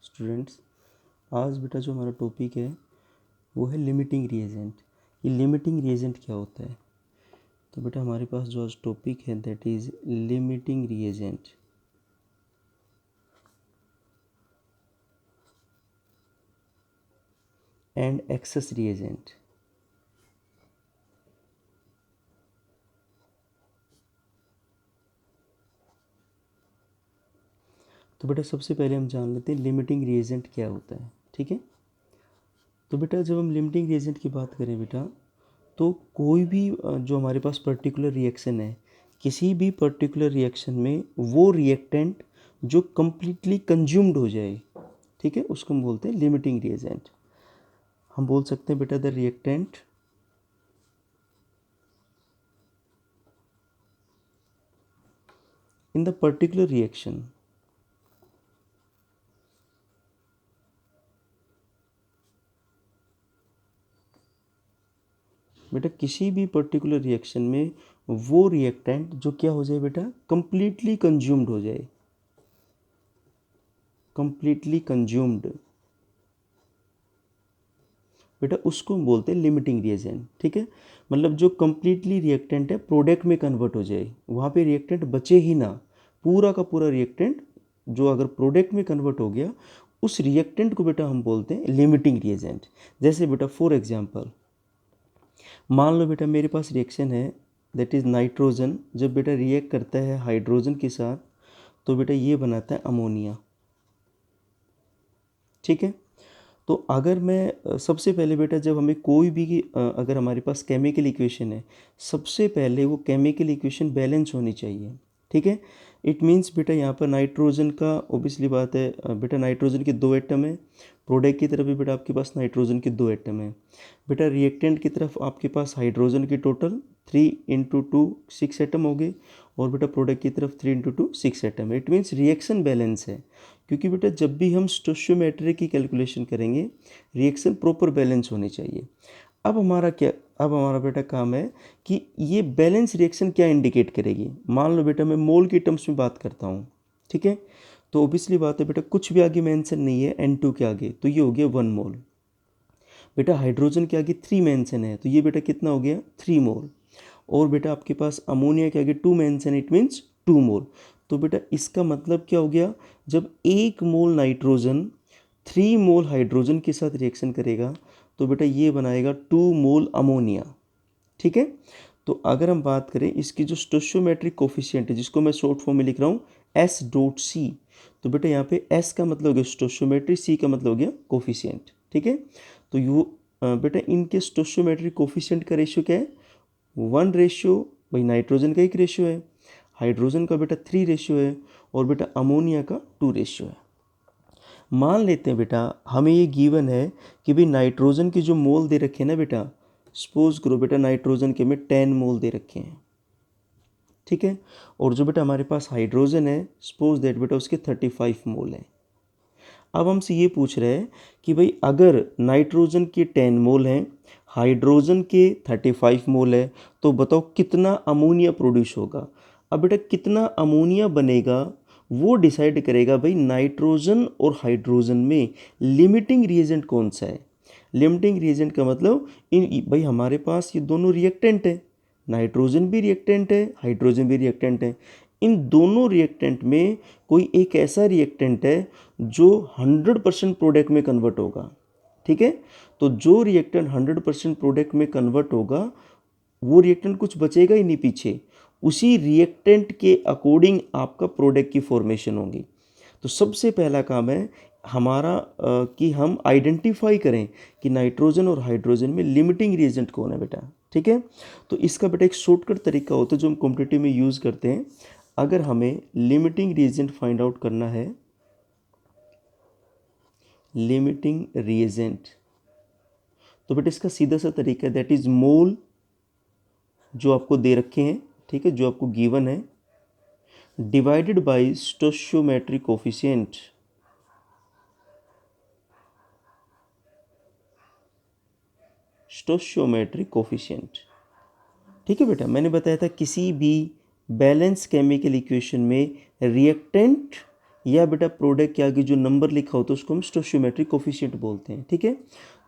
Students, आज बेटा जो हमारा टॉपिक है वो है लिमिटिंग रिएजेंट। ये लिमिटिंग रिएजेंट क्या होता है? तो बेटा हमारे पास जो आज टॉपिक है that is limiting reagent. And access reagent. तो बेटा सबसे पहले हम जान लेते हैं लिमिटिंग रिएजेंट क्या होता है। ठीक है, तो बेटा जब हम लिमिटिंग रिएजेंट की बात करें बेटा, तो कोई भी जो हमारे पास पर्टिकुलर रिएक्शन है, किसी भी पर्टिकुलर रिएक्शन में वो रिएक्टेंट जो कंप्लीटली कंज्यूम्ड हो जाए, ठीक है, उसको हम बोलते हैं लिमिटिंग रिएजेंट। हम बोल सकते हैं बेटा the reactant in the particular reaction बेटा किसी भी पर्टिकुलर रिएक्शन में वो रिएक्टेंट जो क्या हो जाए बेटा, कंप्लीटली कंज्यूम्ड हो जाए, कंप्लीटली कंज्यूम्ड, बेटा उसको हम बोलते हैं लिमिटिंग रिएजेंट। ठीक है, मतलब जो कंप्लीटली रिएक्टेंट है प्रोडक्ट में कन्वर्ट हो जाए, वहाँ पे रिएक्टेंट बचे ही ना, पूरा का पूरा रिएक्टेंट जो अगर प्रोडक्ट में कन्वर्ट हो गया, उस रिएक्टेंट को बेटा हम बोलते हैं लिमिटिंग रिएजेंट। जैसे बेटा फॉर एग्जांपल मान लो बेटा मेरे पास रिएक्शन है दैट इज़ नाइट्रोजन, जब बेटा रिएक्ट करता है हाइड्रोजन के साथ तो बेटा ये बनाता है अमोनिया। ठीक है, तो अगर मैं सबसे पहले बेटा जब हमें कोई भी अगर हमारे पास केमिकल इक्वेशन है, सबसे पहले वो केमिकल इक्वेशन बैलेंस होनी चाहिए। ठीक है, इट मीन्स बेटा यहाँ पर नाइट्रोजन का ऑब्वियसली बात है बेटा नाइट्रोजन के 2 एटम है, प्रोडक्ट की तरफ भी बेटा आपके पास नाइट्रोजन के 2 एटम है, बेटा रिएक्टेंट की तरफ आपके पास हाइड्रोजन की टोटल 3 इंटू 2 6 एटम हो गए, और बेटा प्रोडक्ट की तरफ 3 इंटू 2 6 एटम है। इट मीन्स रिएक्शन बैलेंस है, क्योंकि बेटा जब भी हम स्टोइचियोमेट्री की कैलकुलेशन करेंगे रिएक्शन प्रॉपर बैलेंस होनी चाहिए। अब हमारा बेटा काम है कि ये बैलेंस रिएक्शन क्या इंडिकेट करेगी। मान लो बेटा मैं मोल की टर्म्स में बात करता हूँ, ठीक है, तो ऑब्वियसली बात है बेटा कुछ भी आगे मेंशन नहीं है N2 के आगे, तो ये हो गया 1 मोल। बेटा हाइड्रोजन के आगे 3 मेंशन है, तो ये बेटा कितना हो गया 3 मोल। और बेटा आपके पास अमोनिया के आगे 2 मेंशन है, इट मीन्स 2 मोल। तो बेटा इसका मतलब क्या हो गया, जब 1 मोल नाइट्रोजन 3 मोल हाइड्रोजन के साथ रिएक्शन करेगा तो बेटा ये बनाएगा 2 मोल अमोनिया। ठीक है, तो अगर हम बात करें इसकी जो स्टोइचियोमेट्रिक कोफिशिएंट है, जिसको मैं शॉर्ट फॉर्म में लिख रहा हूँ S.C, तो बेटा यहाँ पे S का मतलब हो गया स्टोइचियोमेट्री, C का मतलब हो गया कोफिशिएंट। ठीक है, तो यू बेटा इनके स्टोइचियोमेट्रिक कोफिशिएंट का रेशियो क्या है, 1 रेशियो, भाई नाइट्रोजन का 1 रेशियो है, हाइड्रोजन का बेटा 3 रेशियो है, और बेटा अमोनिया का 2 रेशियो है। मान लेते हैं बेटा हमें ये गिवन है कि भाई नाइट्रोजन के जो मोल दे रखे हैं ना बेटा, सपोज करो बेटा नाइट्रोजन के में 10 मोल दे रखे हैं। ठीक है, और जो बेटा हमारे पास हाइड्रोजन है सपोज दैट बेटा उसके 35 मोल है। अब हमसे ये पूछ रहे हैं कि भाई अगर नाइट्रोजन के 10 मोल हैं, हाइड्रोजन के 35 मोल है, तो बताओ कितना अमोनिया प्रोड्यूस होगा। अब बेटा कितना अमोनिया बनेगा वो डिसाइड करेगा भाई नाइट्रोजन और हाइड्रोजन में लिमिटिंग रिएजेंट कौन सा है। लिमिटिंग रिएजेंट का मतलब इन भाई हमारे पास ये दोनों रिएक्टेंट है, नाइट्रोजन भी रिएक्टेंट है, हाइड्रोजन भी रिएक्टेंट है, इन दोनों रिएक्टेंट में कोई एक ऐसा रिएक्टेंट है जो 100% प्रोडक्ट में कन्वर्ट होगा। ठीक है, तो जो रिएक्टेंट 100% प्रोडक्ट में कन्वर्ट होगा वो रिएक्टेंट कुछ बचेगा ही नहीं पीछे, उसी रिएक्टेंट के अकॉर्डिंग आपका प्रोडक्ट की फॉर्मेशन होगी। तो सबसे पहला काम है हमारा कि हम आइडेंटिफाई करें कि नाइट्रोजन और हाइड्रोजन में लिमिटिंग रिएजेंट कौन है बेटा। ठीक है, तो इसका बेटा एक शॉर्टकट तरीका होता है जो हम कॉम्पिटिटिव में यूज़ करते हैं। अगर हमें लिमिटिंग रिएजेंट फाइंड आउट करना है, लिमिटिंग रिएजेंट, तो बेटा इसका सीधा सा तरीका है दैट इज मोल जो आपको दे रखे हैं, ठीक है, जो आपको गिवन है, divided by stoichiometric coefficient. स्टोइचियोमेट्रिक coefficient. ठीक है बेटा, मैंने बताया था किसी भी बैलेंस केमिकल इक्वेशन में रिएक्टेंट या बेटा प्रोडक्ट के आगे जो नंबर लिखा होता है उसको हम स्टोइचियोमेट्रिक कोफिशिएंट बोलते हैं, ठीक है।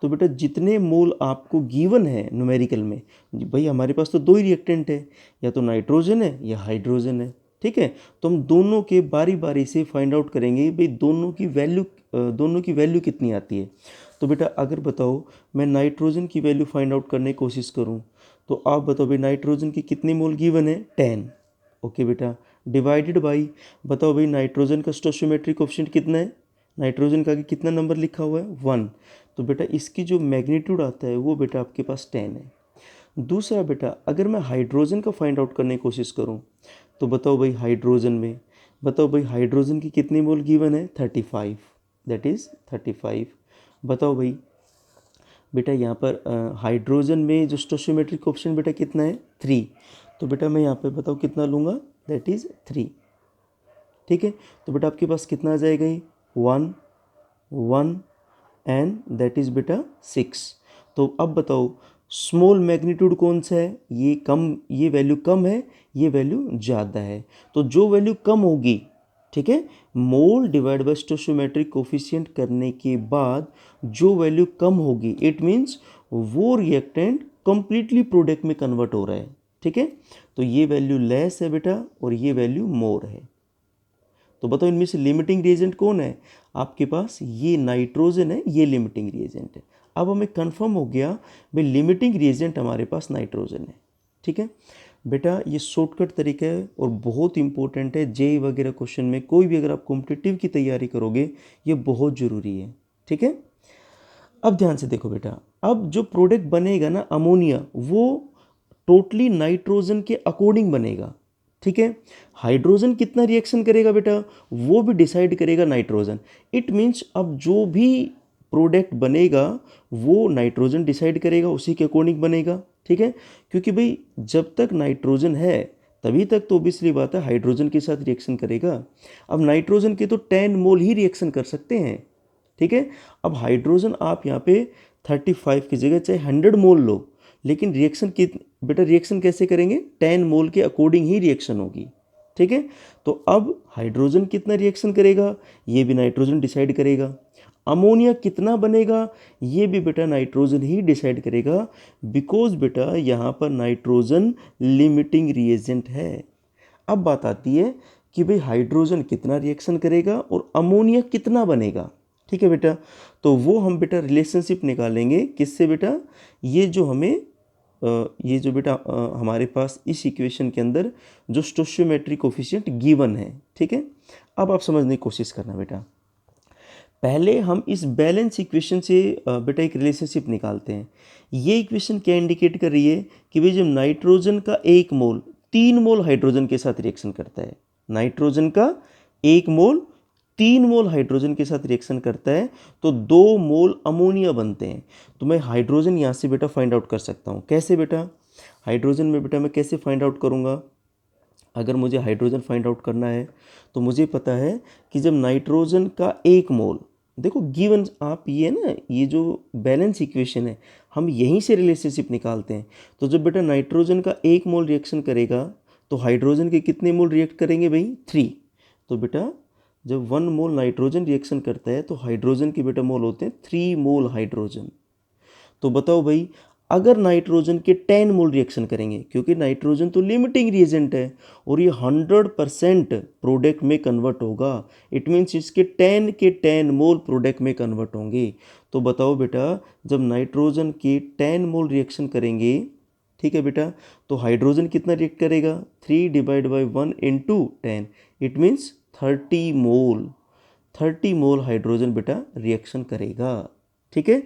तो बेटा जितने मोल आपको गिवन है न्यूमेरिकल में, भाई हमारे पास तो दो ही रिएक्टेंट है, या तो नाइट्रोजन है या हाइड्रोजन है, ठीक है। तो हम दोनों के बारी बारी से फाइंड आउट करेंगे भाई दोनों की वैल्यू कितनी आती है। तो बेटा अगर बताओ मैं नाइट्रोजन की वैल्यू फाइंड आउट करने की कोशिश करूं, तो आप बताओ भाई नाइट्रोजन की कितनी मोल गिवन है, 10। ओके बेटा, डिवाइडेड बाई, बताओ भाई नाइट्रोजन का स्टोइचियोमेट्रिक कोएफिशिएंट कितना है, नाइट्रोजन का आगे कितना नंबर लिखा हुआ है, 1। तो बेटा इसकी जो मैग्नीट्यूड आता है वो बेटा आपके पास 10 है। दूसरा बेटा अगर मैं हाइड्रोजन का फाइंड आउट करने की कोशिश करूं, तो बताओ भाई हाइड्रोजन में, बताओ भाई हाइड्रोजन की कितनी मोल गिवन है, 35, दैट इज़ 35। बताओ भाई बेटा यहाँ पर हाइड्रोजन में जो स्टोइचियोमेट्रिक कोएफिशिएंट बेटा कितना है, 3। तो बेटा मैं यहाँ पे बताओ कितना लूँगा, दैट इज़ 3, ठीक है। तो बेटा आपके पास कितना आ जाएगा, ये 1 1 एंड दैट इज़ बेटा 6। तो अब बताओ स्मॉल मैग्नीट्यूड कौन सा है, ये कम, ये वैल्यू कम है, ये वैल्यू ज़्यादा है। तो जो वैल्यू कम होगी, ठीक है, मोल डिवाइड बाय स्टोइचियोमेट्रिक कोफिशिएंट करने के बाद जो वैल्यू कम होगी, इट मीन्स वो रिएक्टेंट कंप्लीटली प्रोडक्ट में कन्वर्ट हो रहा है, ठीक है। तो ये वैल्यू लेस है बेटा और ये वैल्यू मोर है। तो बताओ इनमें से लिमिटिंग रिएजेंट कौन है, आपके पास ये नाइट्रोजन है, ये लिमिटिंग रिएजेंट है। अब हमें कंफर्म हो गया भाई लिमिटिंग रिएजेंट हमारे पास नाइट्रोजन है, ठीक है। बेटा ये शॉर्टकट तरीका है और बहुत इंपॉर्टेंट है, जेईई वगैरह क्वेश्चन में कोई भी अगर आप कॉम्पिटिटिव की तैयारी करोगे ये बहुत ज़रूरी है, ठीक है। अब ध्यान से देखो बेटा, अब जो प्रोडक्ट बनेगा ना अमोनिया, वो टोटली नाइट्रोजन के अकॉर्डिंग बनेगा, ठीक है। हाइड्रोजन कितना रिएक्शन करेगा बेटा, वो भी डिसाइड करेगा नाइट्रोजन। इट मीन्स अब जो भी प्रोडक्ट बनेगा वो नाइट्रोजन डिसाइड करेगा, उसी के अकॉर्डिंग बनेगा, ठीक है। क्योंकि भाई जब तक नाइट्रोजन है तभी तक तो ऑब्वियसली बात है हाइड्रोजन के साथ रिएक्शन करेगा। अब नाइट्रोजन के तो 10 मोल ही रिएक्शन कर सकते हैं, ठीक है। अब हाइड्रोजन आप यहाँ पे 35 की जगह चाहे 100 मोल लो, लेकिन रिएक्शन की बेटा रिएक्शन कैसे करेंगे, 10 मोल के अकॉर्डिंग ही रिएक्शन होगी, ठीक है। तो अब हाइड्रोजन कितना रिएक्शन करेगा ये भी नाइट्रोजन डिसाइड करेगा। अमोनिया कितना बनेगा ये भी बेटा नाइट्रोजन ही डिसाइड करेगा, बिकॉज बेटा यहाँ पर नाइट्रोजन लिमिटिंग रिएजेंट है। अब बात आती है कि भाई हाइड्रोजन कितना रिएक्शन करेगा और अमोनिया कितना बनेगा, ठीक है बेटा। तो वो हम बेटा रिलेशनशिप निकालेंगे किससे बेटा, ये जो हमें ये जो बेटा हमारे पास इस इक्वेशन के अंदर जो स्टोइचियोमेट्रिक कोफिशिएंट गिवन है, ठीक है। अब आप समझने की कोशिश करना बेटा, पहले हम इस बैलेंस इक्वेशन से बेटा एक रिलेशनशिप निकालते हैं। ये इक्वेशन क्या इंडिकेट कर रही है कि भाई जब नाइट्रोजन का 1 मोल 3 मोल हाइड्रोजन के साथ रिएक्शन करता है, नाइट्रोजन का 1 मोल 3 मोल हाइड्रोजन के साथ रिएक्शन करता है तो 2 मोल अमोनिया बनते हैं। तो मैं हाइड्रोजन यहाँ से बेटा फाइंड आउट कर सकता हूँ, कैसे बेटा, हाइड्रोजन में बेटा मैं कैसे फाइंड आउट करूँगा, अगर मुझे हाइड्रोजन फाइंड आउट करना है तो मुझे पता है कि जब नाइट्रोजन का 1 मोल, देखो गिवन आप ये ना, ये जो बैलेंस इक्वेशन है हम यहीं से रिलेशनशिप निकालते हैं। तो जब बेटा नाइट्रोजन का 1 मोल रिएक्शन करेगा तो हाइड्रोजन के कितने मोल रिएक्ट करेंगे भाई, 3। तो बेटा जब 1 मोल नाइट्रोजन रिएक्शन करता है तो हाइड्रोजन के बेटा मोल होते हैं 3 मोल हाइड्रोजन। तो बताओ भाई अगर नाइट्रोजन के 10 मोल रिएक्शन करेंगे, क्योंकि नाइट्रोजन तो लिमिटिंग रिएजेंट है और ये 100% प्रोडक्ट में कन्वर्ट होगा, इट मीन्स इसके 10 के 10 मोल प्रोडक्ट में कन्वर्ट होंगे। तो बताओ बेटा जब नाइट्रोजन के 10 मोल रिएक्शन करेंगे, ठीक है बेटा, तो हाइड्रोजन कितना रिएक्ट करेगा, 3 divide by 1 into 10, it means 30 mole, 30 mole hydrogen बेटा रिएक्शन करेगा, ठीक है।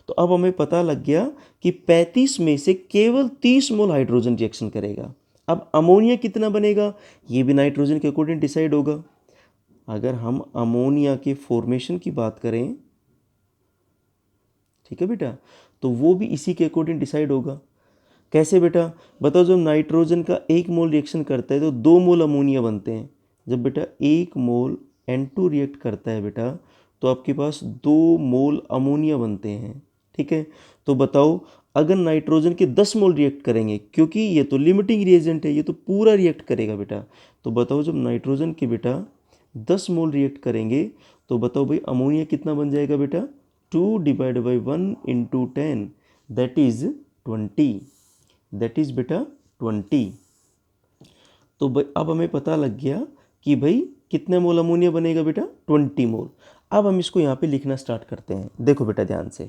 तो अब हमें पता लग गया कि 35 में से केवल 30 मोल हाइड्रोजन रिएक्शन करेगा। अब अमोनिया कितना बनेगा ये भी नाइट्रोजन के अकॉर्डिंग डिसाइड होगा। अगर हम अमोनिया के फॉर्मेशन की बात करें, ठीक है बेटा, तो वो भी इसी के अकॉर्डिंग डिसाइड होगा। कैसे बेटा, बताओ जब नाइट्रोजन का 1 मोल रिएक्शन करता है तो 2 मोल अमोनिया बनते हैं। जब बेटा 1 मोल N2 रिएक्ट करता है बेटा तो आपके पास 2 मोल अमोनिया बनते हैं, ठीक है। तो बताओ अगर नाइट्रोजन के 10 मोल रिएक्ट करेंगे, क्योंकि ये तो लिमिटिंग रिएजेंट है, ये तो पूरा रिएक्ट करेगा बेटा, तो बताओ जब नाइट्रोजन के बेटा 10 मोल रिएक्ट करेंगे तो बताओ भाई अमोनिया कितना बन जाएगा बेटा, 2 divide by 1 into 10 that is 20, that is बेटा 20। तो भाई अब हमें पता लग गया कि भाई कितने मोल अमोनिया बनेगा बेटा, 20 मोल। अब हम इसको यहाँ पे लिखना स्टार्ट करते हैं। देखो बेटा ध्यान से,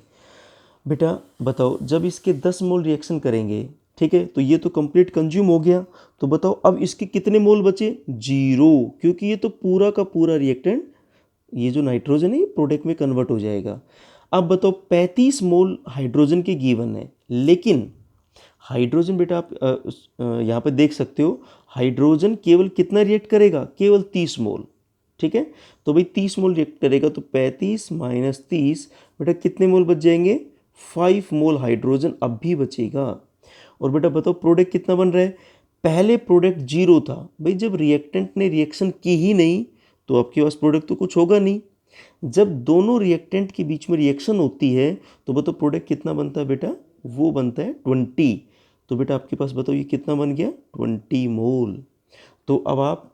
बेटा बताओ जब इसके 10 मोल रिएक्शन करेंगे, ठीक है, तो ये तो कंप्लीट कंज्यूम हो गया। तो बताओ अब इसके कितने मोल बचे, 0, क्योंकि ये तो पूरा का पूरा रिएक्टेंट, ये जो नाइट्रोजन है ये प्रोडक्ट में कन्वर्ट हो जाएगा। अब बताओ 35 मोल हाइड्रोजन के गिवन है, लेकिन हाइड्रोजन बेटा आप यहाँ पे देख सकते हो, हाइड्रोजन केवल कितना रिएक्ट करेगा, केवल 30 मोल, ठीक है। तो भाई 30 मोल रिएक्ट करेगा तो 35 माइनस 30 बेटा कितने मोल बच जाएंगे, 5 मोल हाइड्रोजन अब भी बचेगा। और बेटा बताओ प्रोडक्ट कितना बन रहा है, पहले प्रोडक्ट 0 था, भाई जब रिएक्टेंट ने रिएक्शन की ही नहीं तो आपके पास प्रोडक्ट तो कुछ होगा नहीं। जब दोनों रिएक्टेंट के बीच में रिएक्शन होती है तो बताओ प्रोडक्ट कितना बनता है बेटा, वो बनता है 20। तो बेटा आपके पास बताओ ये कितना बन गया, 20 मोल। तो अब आप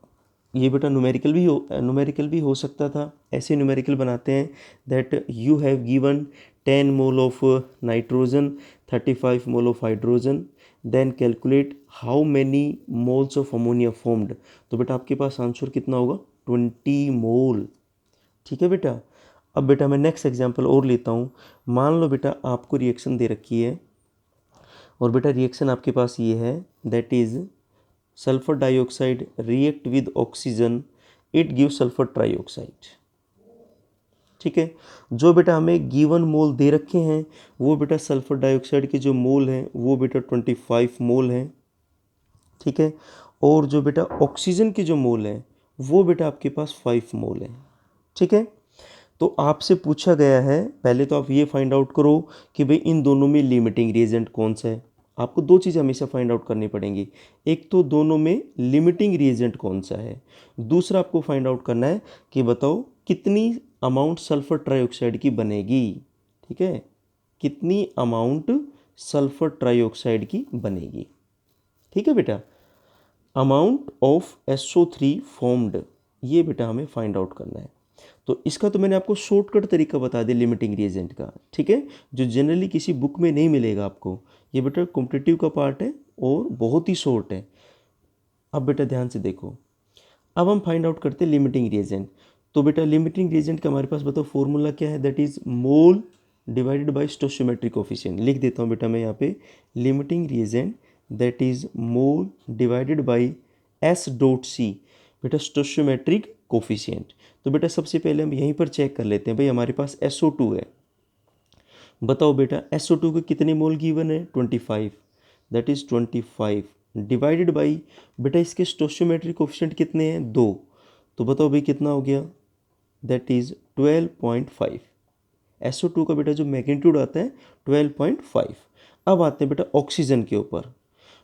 ये बेटा न्यूमेरिकल भी हो सकता था, ऐसे न्यूमेरिकल बनाते हैं that you have given 10 mole of nitrogen, 35 mole of hydrogen, then calculate how many moles of ammonia formed. तो बेटा आपके पास आंसर कितना होगा, 20 मोल, ठीक है बेटा। अब बेटा मैं नेक्स्ट एग्जांपल और लेता हूँ। मान लो बेटा आपको रिएक्शन दे रखी है और बेटा रिएक्शन आपके पास ये है that is sulphur dioxide react with oxygen, it give sulphur trioxide, ठीक है। जो बेटा हमें गिवन मोल दे रखे हैं वो बेटा सल्फर डाइऑक्साइड के जो मोल हैं वो बेटा 25 मोल हैं, ठीक है। और जो बेटा ऑक्सीजन के जो मोल हैं वो बेटा आपके पास 5 मोल हैं, ठीक है। तो आपसे पूछा गया है, पहले तो आप ये फाइंड आउट करो कि भाई इन दोनों में लिमिटिंग रिएजेंट कौन सा है। आपको दो चीज़ें हमेशा फाइंड आउट करनी पड़ेंगी, एक तो दोनों में लिमिटिंग रिएजेंट कौन सा है, दूसरा आपको फाइंड आउट करना है कि बताओ कितनी अमाउंट सल्फर ट्राइऑक्साइड की बनेगी, ठीक है, कितनी अमाउंट सल्फर ट्राइऑक्साइड की बनेगी, ठीक है बेटा। अमाउंट ऑफ SO3 फॉर्म्ड, ये बेटा हमें फाइंड आउट करना है। तो इसका तो मैंने आपको शॉर्टकट तरीका बता दिया लिमिटिंग रिएजेंट का, ठीक है, जो जनरली किसी बुक में नहीं मिलेगा आपको। ये बेटा कॉम्पिटिटिव का पार्ट है और बहुत ही शॉर्ट है। अब बेटा ध्यान से देखो, अब हम फाइंड आउट करते हैं लिमिटिंग रिएजेंट। तो बेटा लिमिटिंग रिएजेंट का हमारे पास बताओ फॉर्मूला क्या है, that is mole divided by stoichiometric coefficient. लिख देता हूँ बेटा मैं यहाँ पे, limiting reagent that is mole divided by S.C, बेटा स्टोइचियोमेट्रिक कोफिशिएंट। तो बेटा सबसे पहले हम यहीं पर चेक कर लेते हैं, भाई हमारे पास SO2 है, बताओ बेटा SO2 के कितने मोल गिवन है, 25, दैट इज 25 डिवाइडेड बाई बेटा इसके स्टोइचियोमेट्रिक कोफिशिएंट कितने हैं, 2। तो बताओ भाई कितना हो गया, दैट इज 12.5। SO2 का बेटा जो मैग्नीट्यूड आता है 12.5। अब आते हैं बेटा ऑक्सीजन के ऊपर।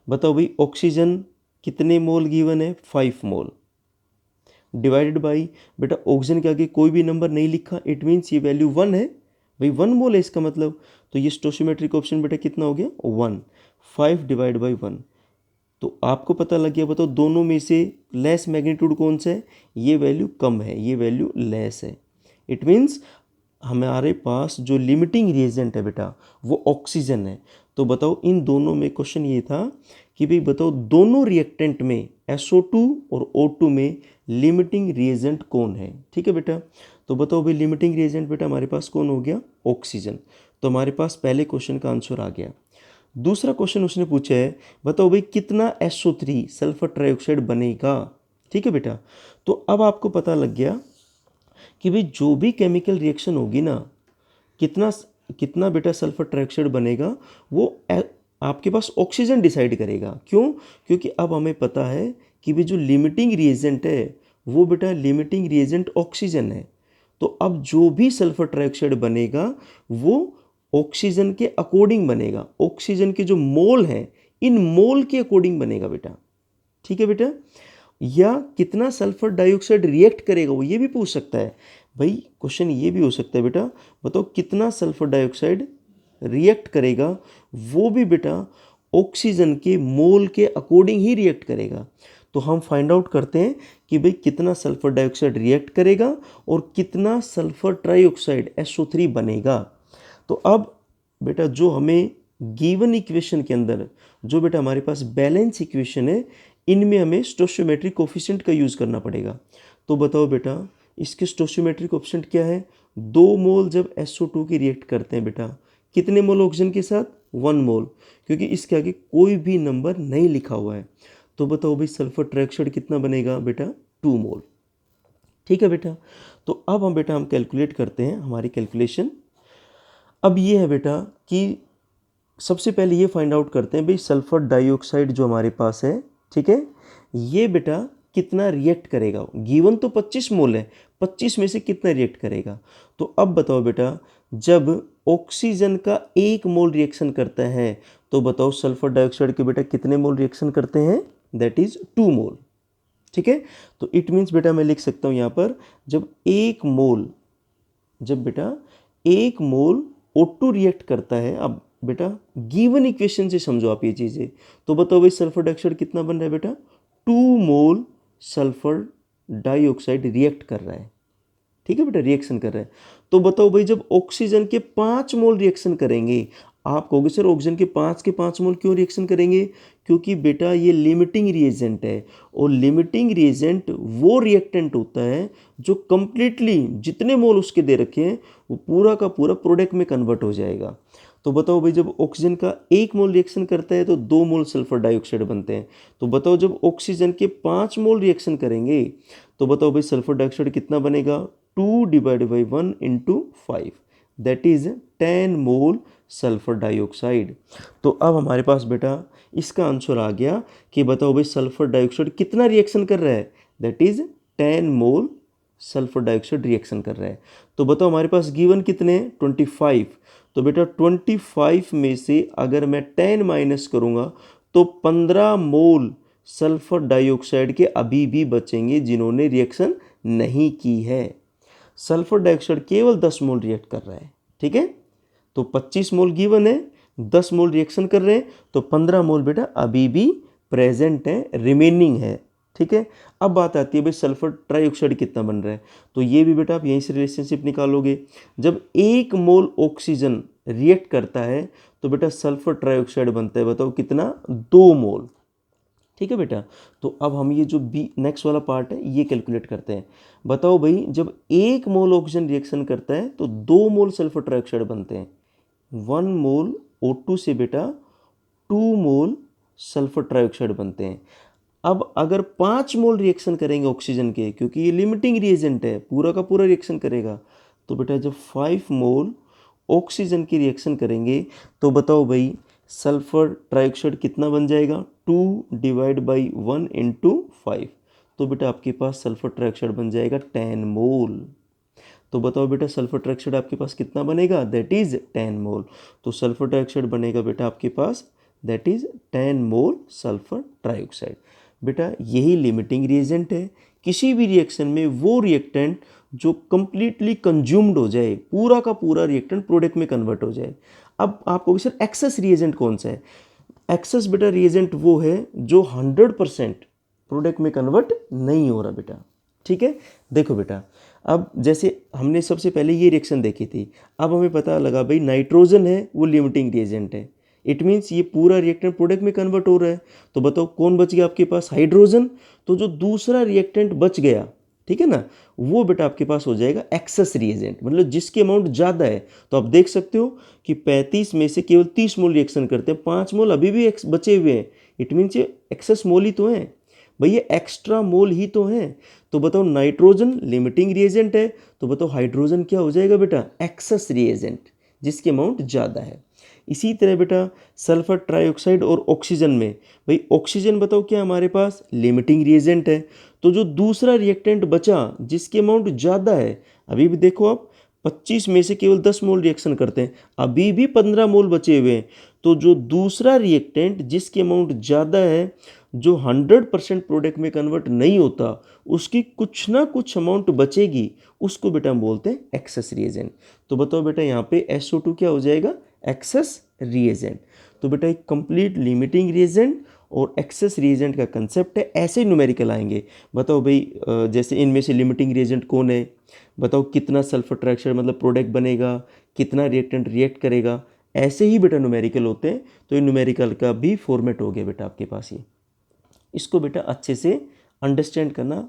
बताओ भाई ऑक्सीजन कितने मोल गिवन है, 5 मोल डिवाइडेड बाई बेटा ऑक्सीजन के आगे कोई भी नंबर नहीं लिखा, इट मीन्स ये वैल्यू 1 है, भाई 1 मोल है इसका मतलब। तो ये स्टोइचियोमेट्रिक ऑप्शन बेटा कितना हो गया, 1, 5 डिवाइड बाई 1। तो आपको पता लग गया, बताओ दोनों में से लेस मैग्नीट्यूड कौन सा है, ये वैल्यू कम है, ये वैल्यू लेस है। इट मीन्स हमारे पास जो लिमिटिंग रिएजेंट है बेटा वो ऑक्सीजन है। तो बताओ इन दोनों में क्वेश्चन ये था कि भाई बताओ दोनों रिएक्टेंट में SO2 और O2 में लिमिटिंग रिएजेंट कौन है, ठीक है बेटा। तो बताओ भाई लिमिटिंग रिएजेंट बेटा हमारे पास कौन हो गया, ऑक्सीजन। तो हमारे पास पहले क्वेश्चन का आंसर आ गया। दूसरा क्वेश्चन उसने पूछा है, बताओ भाई कितना SO3 सल्फर ट्राइऑक्साइड बनेगा, ठीक है बेटा। तो अब आपको पता लग गया कि भाई जो भी केमिकल रिएक्शन होगी ना, कितना कितना बेटा सल्फर ट्राइऑक्साइड बनेगा वो आपके पास ऑक्सीजन डिसाइड करेगा। क्यों, क्योंकि अब हमें पता है कि भाई जो लिमिटिंग रिएजेंट है वो बेटा लिमिटिंग रिएजेंट ऑक्सीजन है। तो अब जो भी सल्फर ट्राइऑक्साइड बनेगा वो ऑक्सीजन के अकॉर्डिंग बनेगा, ऑक्सीजन के जो मोल हैं इन मोल के अकॉर्डिंग बनेगा बेटा, ठीक है बेटा। या कितना सल्फर डाइऑक्साइड रिएक्ट करेगा वो ये भी पूछ सकता है। भाई क्वेश्चन ये भी हो सकता है बेटा, बताओ कितना सल्फर डाइऑक्साइड रिएक्ट करेगा, वो भी बेटा ऑक्सीजन के मोल के अकॉर्डिंग ही रिएक्ट करेगा। तो हम फाइंड आउट करते हैं कि भाई कितना सल्फर डाइऑक्साइड रिएक्ट करेगा और कितना सल्फर ट्राइऑक्साइड SO3 बनेगा। तो अब बेटा जो हमें गिवन इक्वेशन के अंदर जो बेटा हमारे पास बैलेंस इक्वेशन है, इनमें हमें स्टोइचियोमेट्रिक कोफिशिएंट का यूज़ करना पड़ेगा। तो बताओ बेटा इसके स्टोइचियोमेट्रिक कोफिशिएंट क्या है? 2 मोल जब SO2 की रिएक्ट करते हैं बेटा, कितने मोल ऑक्सीजन के साथ? 1 मोल, क्योंकि इसके आगे कोई भी नंबर नहीं लिखा हुआ है। तो बताओ भाई सल्फर ट्राइऑक्साइड कितना बनेगा बेटा? 2 मोल। ठीक है बेटा। तो अब हम कैलकुलेट करते हैं हमारी कैलकुलेशन। अब ये है बेटा कि सबसे पहले ये फाइंड आउट करते हैं भाई सल्फर डाइऑक्साइड जो हमारे पास है, ठीक है, ये बेटा कितना रिएक्ट करेगा। गिवन तो 25 मोल है, 25 में से कितना रिएक्ट करेगा। तो अब बताओ बेटा जब ऑक्सीजन का 1 मोल रिएक्शन करता है तो बताओ सल्फर डाइऑक्साइड के बेटा कितने मोल रिएक्शन करते हैं? दैट इज 2 मोल। ठीक है। तो इट मीन्स बेटा मैं लिख सकता हूँ यहाँ पर जब बेटा 1 मोल O2 रिएक्ट करता है। अब बेटा गिवन इक्वेशन से समझो आप ये चीज़ें। तो बताओ भाई सल्फर डाइऑक्साइड कितना बन रहा है बेटा? 2 मोल सल्फर डाइऑक्साइड रिएक्ट कर रहा है। ठीक है बेटा, रिएक्शन कर रहा है। तो बताओ भाई जब ऑक्सीजन के 5 मोल रिएक्शन करेंगे, आप कहोगे सर ऑक्सीजन के 5 मोल क्यों रिएक्शन करेंगे? क्योंकि बेटा ये लिमिटिंग रिएजेंट है, और लिमिटिंग रिएजेंट वो रिएक्टेंट होता है जो कंप्लीटली जितने मोल उसके दे रखे हैं वो पूरा का पूरा प्रोडक्ट में कन्वर्ट हो जाएगा। तो बताओ भाई जब ऑक्सीजन का 1 मोल रिएक्शन करता है तो 2 मोल सल्फर डाइऑक्साइड बनते हैं। तो बताओ जब ऑक्सीजन के 5 मोल रिएक्शन करेंगे तो बताओ भाई सल्फर डाइऑक्साइड कितना बनेगा? 2 divide by 1 into 5, that is 10 mole sulphur dioxide. तो अब हमारे पास बेटा इसका आंसर आ गया कि बताओ भाई सल्फर डाइऑक्साइड कितना रिएक्शन कर रहा है? That is 10 mole sulphur dioxide reaction कर रहा है। तो बताओ हमारे पास गिवन कितने? 25। तो बेटा 25 में से अगर मैं 10 माइनस करूंगा तो 15 मोल सल्फर डाइऑक्साइड के अभी भी बचेंगे जिन्होंने रिएक्शन नहीं की है। सल्फर डाइऑक्साइड केवल 10 मोल रिएक्ट कर रहा है। ठीक है, तो 25 मोल गिवन है, 10 मोल रिएक्शन कर रहे हैं, तो 15 मोल बेटा अभी भी प्रेजेंट है, रिमेनिंग है। ठीक है। अब बात आती है भाई सल्फर ट्राइऑक्साइड कितना बन रहा है। तो ये भी बेटा आप यहीं से रिलेशनशिप निकालोगे। जब 1 मोल ऑक्सीजन रिएक्ट करता है तो बेटा सल्फर ट्राइऑक्साइड बनता है, बताओ कितना? 2 मोल। ठीक है बेटा। तो अब हम ये जो बी नेक्स्ट वाला पार्ट है ये कैलकुलेट करते हैं। बताओ भाई जब 1 मोल ऑक्सीजन रिएक्शन करता है तो 2 मोल सल्फर ट्राइऑक्साइड बनते हैं। 1 मोल O2 से बेटा 2 मोल सल्फर ट्राइऑक्साइड बनते हैं। अब अगर 5 मोल रिएक्शन करेंगे ऑक्सीजन के, क्योंकि ये लिमिटिंग रिएजेंट है, पूरा का पूरा रिएक्शन करेगा, तो बेटा जब 5 मोल ऑक्सीजन की रिएक्शन करेंगे तो बताओ भाई सल्फर ट्राइऑक्साइड कितना बन जाएगा? 2 डिवाइड बाई 1 इंटू 5। तो बेटा आपके पास सल्फर ट्राइऑक्साइड बन जाएगा 10 मोल। तो बताओ बेटा सल्फर ट्राइऑक्साइड आपके पास कितना बनेगा? That is 10 mole. तो सल्फर ट्राइऑक्साइड बनेगा बेटा आपके पास that is 10 mole sulphur trioxide. बेटा यही लिमिटिंग रिएजेंट है। किसी भी रिएक्शन में वो रिएक्टेंट जो कंप्लीटली कंज्यूम्ड हो जाए, पूरा का पूरा रिएक्टेंट प्रोडक्ट में कन्वर्ट हो जाए। अब आप कहोगे सर एक्सेस रिएजेंट कौन सा है? एक्सेस बेटा रिएजेंट वो है जो 100% प्रोडक्ट में कन्वर्ट नहीं हो रहा बेटा। ठीक है। देखो बेटा अब जैसे हमने सबसे पहले ये रिएक्शन देखी थी, अब हमें पता लगा भाई नाइट्रोजन है वो लिमिटिंग रिएजेंट है। इट मीन्स ये पूरा रिएक्टेंट प्रोडक्ट में कन्वर्ट हो रहा है। तो बताओ कौन बच गया आपके पास? हाइड्रोजन। तो जो दूसरा रिएक्टेंट बच गया, ठीक है ना, वो बेटा आपके पास हो जाएगा एक्सेस रिएजेंट, मतलब जिसकी अमाउंट ज़्यादा है। तो आप देख सकते हो कि 35 में से केवल 30 मोल रिएक्शन करते हैं, 5 मोल अभी भी बचे हुए हैं। इट मीन्स ये एक्सेस मोल ही तो है भाई, ये एक्स्ट्रा मोल ही तो है। तो बताओ नाइट्रोजन लिमिटिंग रिएजेंट है, तो बताओ हाइड्रोजन क्या हो जाएगा बेटा? एक्सेस रिएजेंट, जिसकी अमाउंट ज़्यादा है। इसी तरह बेटा सल्फर ट्राइऑक्साइड और ऑक्सीजन में, भाई ऑक्सीजन बताओ क्या हमारे पास? लिमिटिंग रिएजेंट है। तो जो दूसरा रिएक्टेंट बचा जिसकी अमाउंट ज़्यादा है, अभी भी देखो आप 25 में से केवल 10 मोल रिएक्शन करते हैं, अभी भी 15 मोल बचे हुए हैं। तो जो दूसरा रिएक्टेंट जिसकी अमाउंट ज़्यादा है, जो 100% प्रोडक्ट में कन्वर्ट नहीं होता, उसकी कुछ ना कुछ अमाउंट बचेगी, उसको बेटा हम बोलते हैं एक्सेस रिएजेंट। तो बताओ बेटा यहाँ पे SO2 क्या हो जाएगा? Access reagent. तो बेटा एक कंप्लीट लिमिटिंग रिएजेंट और एक्सेस रिएजेंट का कंसेप्ट है, ऐसे ही न्यूमेरिकल आएंगे। बताओ भाई जैसे इनमें से लिमिटिंग रिएजेंट कौन है, बताओ कितना सल्फर ट्राइऑक्साइड मतलब प्रोडक्ट बनेगा, कितना रिएक्टेंट रिएक्ट करेगा, ऐसे ही बेटा न्यूमेरिकल होते हैं। तो ये न्यूमेरिकल का भी फॉर्मेट हो गया बेटा आपके पास ये। इसको बेटा अच्छे से अंडरस्टैंड करना